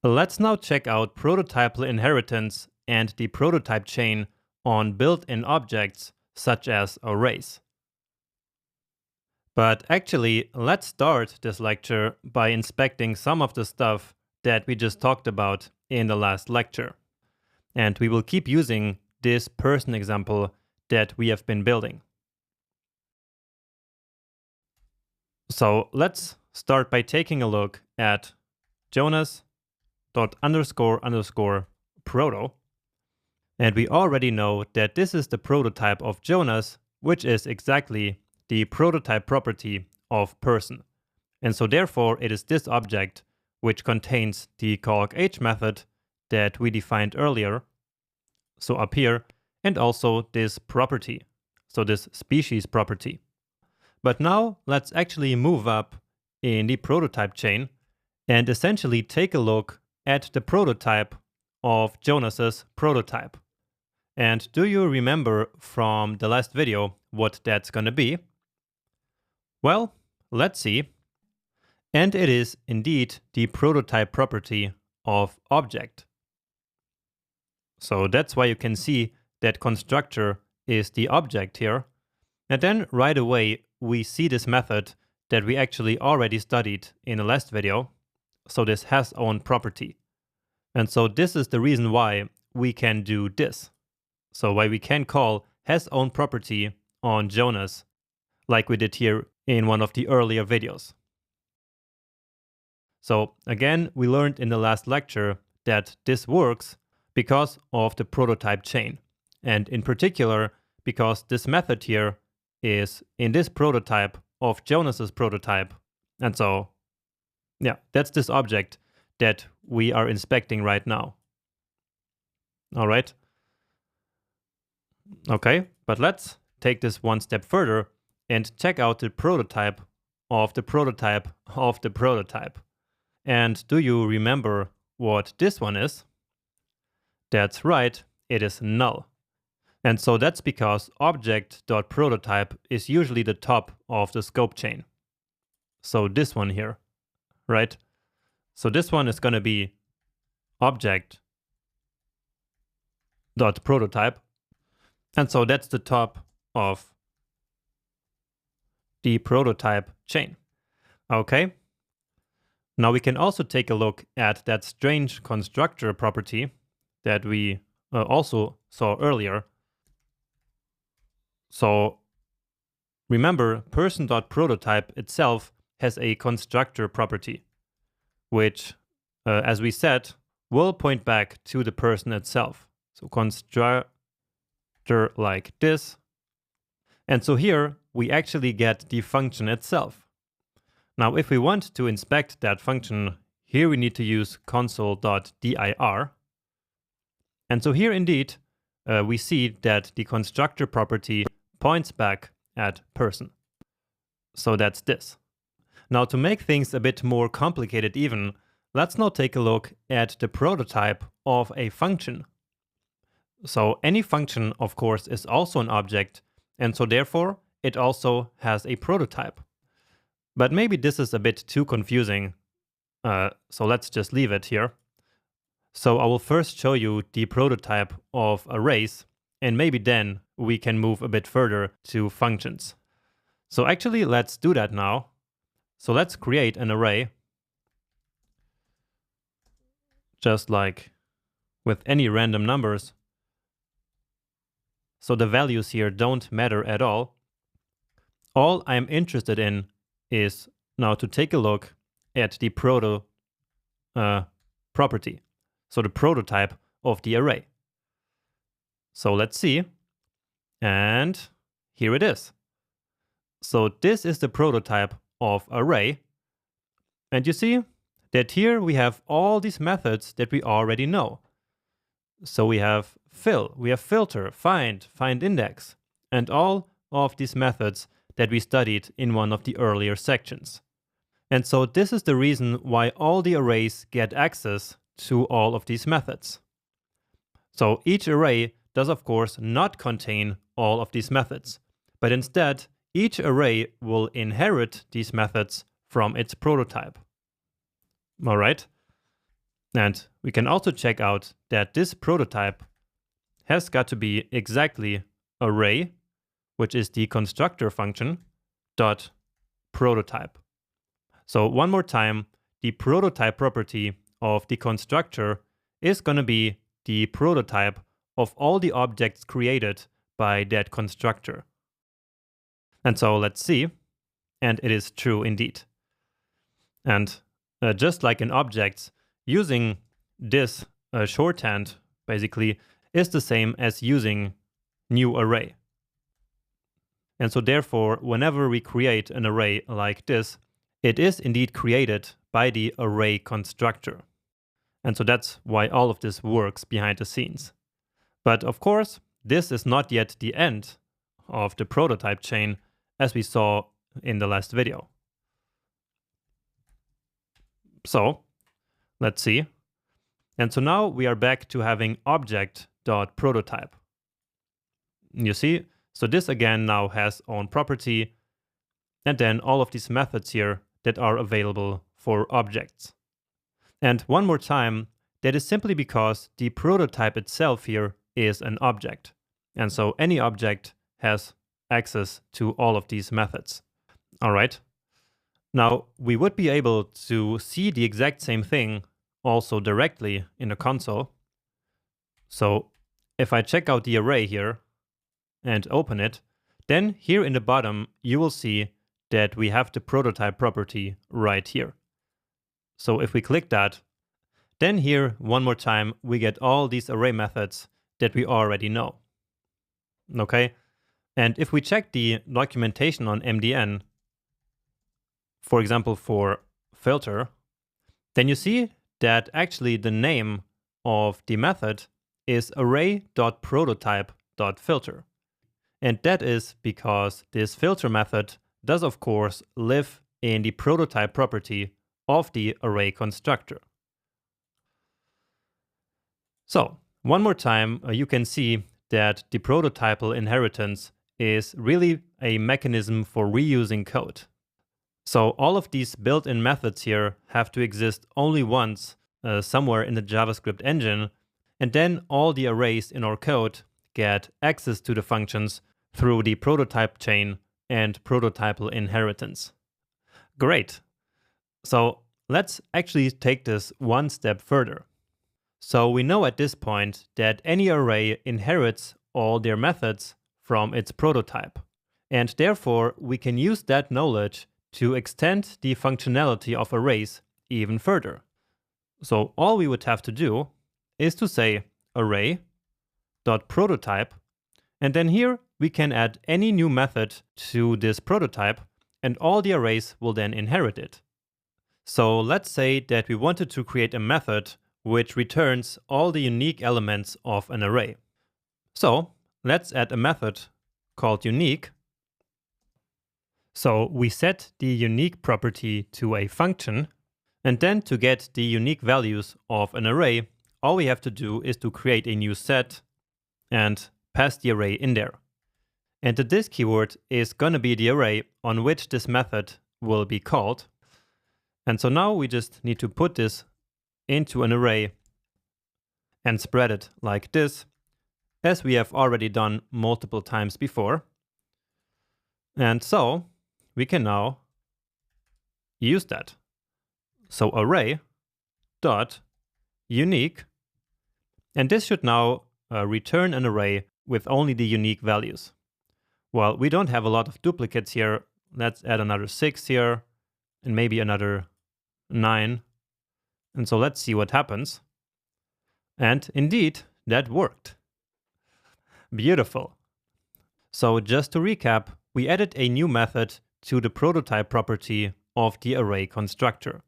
Let's now check out prototypal inheritance and the prototype chain on built-in objects such as arrays. But actually, let's start this lecture by inspecting some of the stuff that we just talked about in the last lecture. And we will keep using this person example that we have been building. So let's start by taking a look at Jonas.__proto. And we already know that this is the prototype of Jonas, which is exactly the prototype property of person. And so therefore it is this object which contains the calc_h method that we defined earlier, so up here, and also this property, so this species property. But now let's actually move up in the prototype chain and essentially take a look at the prototype of Jonas's prototype. And do you remember from the last video what that's gonna be? Well, let's see. And it is indeed the prototype property of object. So that's why you can see that constructor is the object here. And then right away we see this method that we actually already studied in the last video. So this has own property. And so this is the reason why we can do this. So why we can call has own property on Jonas, like we did here in one of the earlier videos. So again, we learned in the last lecture that this works because of the prototype chain. And in particular, because this method here is in this prototype of Jonas's prototype. And so, yeah, that's this object that we are inspecting right now. All right. Okay, but let's take this one step further and check out the prototype of the prototype of the prototype. And do you remember what this one is? That's right, it is null. And so that's because object.prototype is usually the top of the scope chain. So this one here, right? So this one is going to be object.prototype. And so that's the top of the prototype chain. Okay. Now we can also take a look at that strange constructor property that we also saw earlier. So remember, person.prototype itself has a constructor property, which, as we said, will point back to the person itself. So constructor like this. And so here we actually get the function itself. Now, if we want to inspect that function, here we need to use console.dir. And so here indeed, we see that the constructor property points back at person. So that's this. Now, to make things a bit more complicated even, let's now take a look at the prototype of a function. So any function, of course, is also an object, and so therefore it also has a prototype. But maybe this is a bit too confusing, so let's just leave it here. So I will first show you the prototype of arrays, and maybe then we can move a bit further to functions. So actually, let's do that now. So let's create an array, just like with any random numbers. So the values here don't matter at all. All I'm interested in is now to take a look at the proto property. So the prototype of the array. So let's see. And here it is. So this is the prototype of array. And you see that here we have all these methods that we already know. So we have fill, we have filter, find index, and all of these methods that we studied in one of the earlier sections. And so this is the reason why all the arrays get access to all of these methods. So each array does of course not contain all of these methods, but instead each array will inherit these methods from its prototype. All right. And we can also check out that this prototype has got to be exactly array, which is the constructor function, dot prototype. So one more time, the prototype property of the constructor is going to be the prototype of all the objects created by that constructor. And so let's see, and it is true indeed. And just like in objects, using this shorthand basically is the same as using new array. And so therefore, whenever we create an array like this, it is indeed created by the array constructor. And so that's why all of this works behind the scenes. But of course, this is not yet the end of the prototype chain, as we saw in the last video. So let's see. And so now we are back to having object.prototype. You see, so this again now has own property, and then all of these methods here that are available for objects. And one more time, that is simply because the prototype itself here is an object. And so any object has access to all of these methods. All right. Now we would be able to see the exact same thing also directly in the console. So if I check out the array here and open it, then here in the bottom, you will see that we have the prototype property right here. So if we click that, then here one more time, we get all these array methods that we already know. Okay. And if we check the documentation on MDN, for example, for filter, then you see that actually the name of the method is array.prototype.filter. And that is because this filter method does, of course, live in the prototype property of the array constructor. So one more time, you can see that the prototypal inheritance is really a mechanism for reusing code. So all of these built-in methods here have to exist only once somewhere in the JavaScript engine, and then all the arrays in our code get access to the functions through the prototype chain and prototypal inheritance. Great. So let's actually take this one step further. So we know at this point that any array inherits all their methods from its prototype. And therefore, we can use that knowledge to extend the functionality of arrays even further. So all we would have to do is to say array.prototype, and then here we can add any new method to this prototype, and all the arrays will then inherit it. So let's say that we wanted to create a method which returns all the unique elements of an array. So let's add a method called unique. So we set the unique property to a function, and then to get the unique values of an array, all we have to do is to create a new set and pass the array in there. And the this keyword is going to be the array on which this method will be called. And so now we just need to put this into an array and spread it like this, as we have already done multiple times before. And so we can now use that. So array dot unique, and this should now return an array with only the unique values. Well, we don't have a lot of duplicates here. Let's add another 6 here and maybe another 9. And so let's see what happens. And indeed, that worked. Beautiful. So just to recap, we added a new method to the prototype property of the array constructor.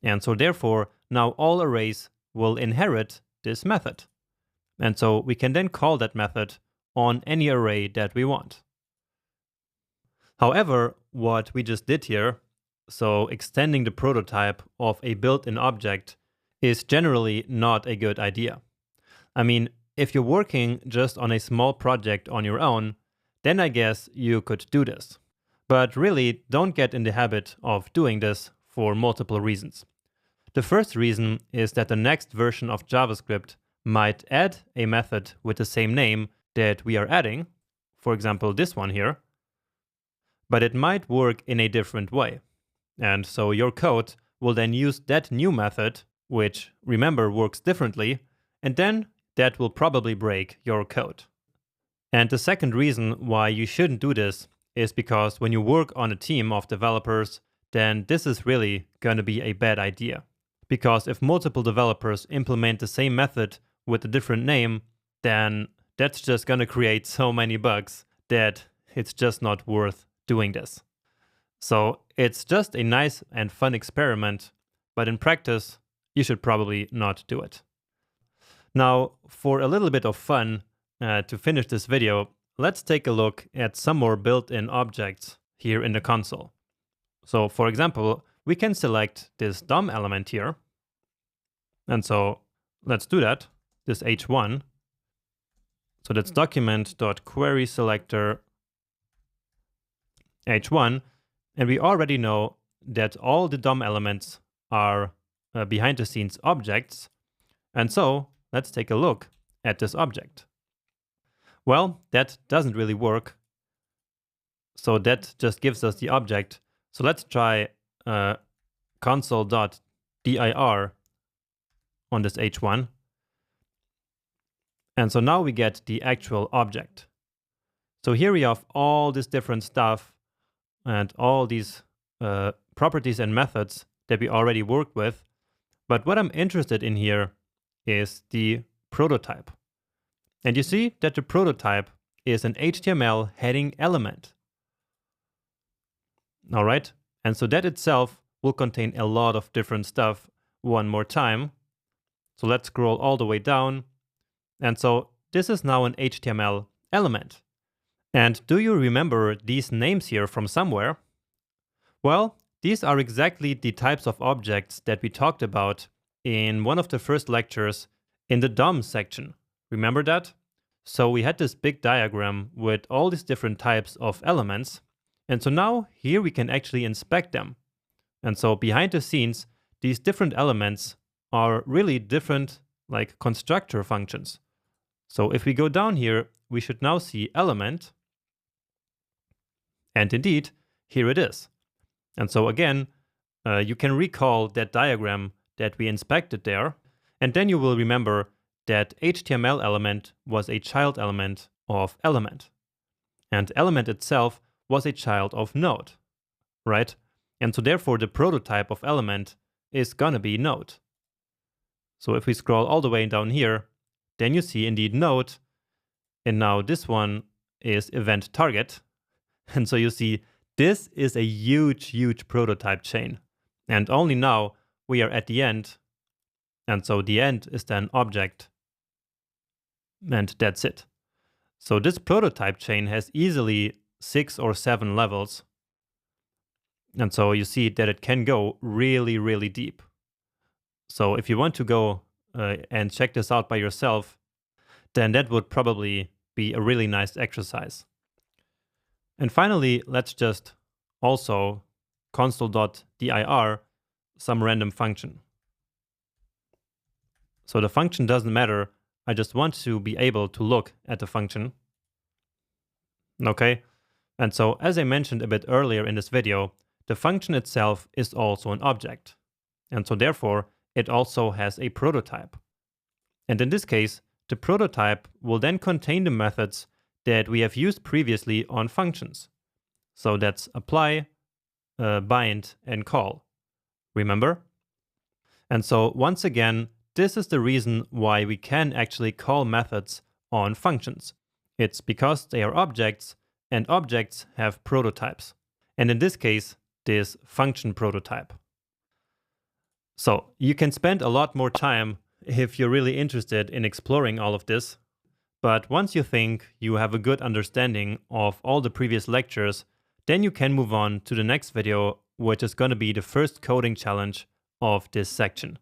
And so therefore, now all arrays will inherit this method. And so we can then call that method on any array that we want. However, what we just did here, so extending the prototype of a built-in object, is generally not a good idea. I mean, if you're working just on a small project on your own, then I guess you could do this. But really, don't get in the habit of doing this for multiple reasons. The first reason is that the next version of JavaScript might add a method with the same name that we are adding, for example this one here, but it might work in a different way. And so your code will then use that new method, which remember works differently, and then that will probably break your code. And the second reason why you shouldn't do this is because when you work on a team of developers, then this is really going to be a bad idea. Because if multiple developers implement the same method with a different name, then that's just going to create so many bugs that it's just not worth doing this. So it's just a nice and fun experiment, but in practice, you should probably not do it. Now, for a little bit of fun, to finish this video, let's take a look at some more built-in objects here in the console. So for example, we can select this DOM element here. And so let's do that, this h1. So that's document.querySelector h1. And we already know that all the DOM elements are behind the scenes objects. And so let's take a look at this object. Well, that doesn't really work. So that just gives us the object. So let's try console.dir on this h1. And so now we get the actual object. So here we have all this different stuff and all these properties and methods that we already worked with. But what I'm interested in here is the prototype. And you see that the prototype is an HTML heading element. All right. And so that itself will contain a lot of different stuff one more time. So let's scroll all the way down. And so this is now an HTML element. And do you remember these names here from somewhere? Well, these are exactly the types of objects that we talked about in one of the first lectures in the DOM section. Remember that? So we had this big diagram with all these different types of elements. And so now here we can actually inspect them. And so behind the scenes, these different elements are really different like constructor functions. So if we go down here, we should now see element. And indeed, here it is. And so again, you can recall that diagram that we inspected there. And then you will remember that HTML element was a child element of element. And element itself was a child of node, right? And so therefore the prototype of element is gonna be node. So if we scroll all the way down here, then you see indeed node. And now this one is event target. And so you see this is a huge, huge prototype chain. And only now we are at the end. And so the end is then object. And that's it. So this prototype chain has easily 6 or 7 levels. And so you see that it can go really, really deep. So if you want to go and check this out by yourself, then that would probably be a really nice exercise. And finally, let's just also console.dir some random function. So the function doesn't matter. I just want to be able to look at the function. Okay. And so as I mentioned a bit earlier in this video, the function itself is also an object. And so therefore, it also has a prototype. And in this case, the prototype will then contain the methods that we have used previously on functions. So that's apply, bind, and call. Remember? And so once again, this is the reason why we can actually call methods on functions. It's because they are objects, and objects have prototypes. And in this case, this function prototype. So you can spend a lot more time if you're really interested in exploring all of this. But once you think you have a good understanding of all the previous lectures, then you can move on to the next video, which is going to be the first coding challenge of this section.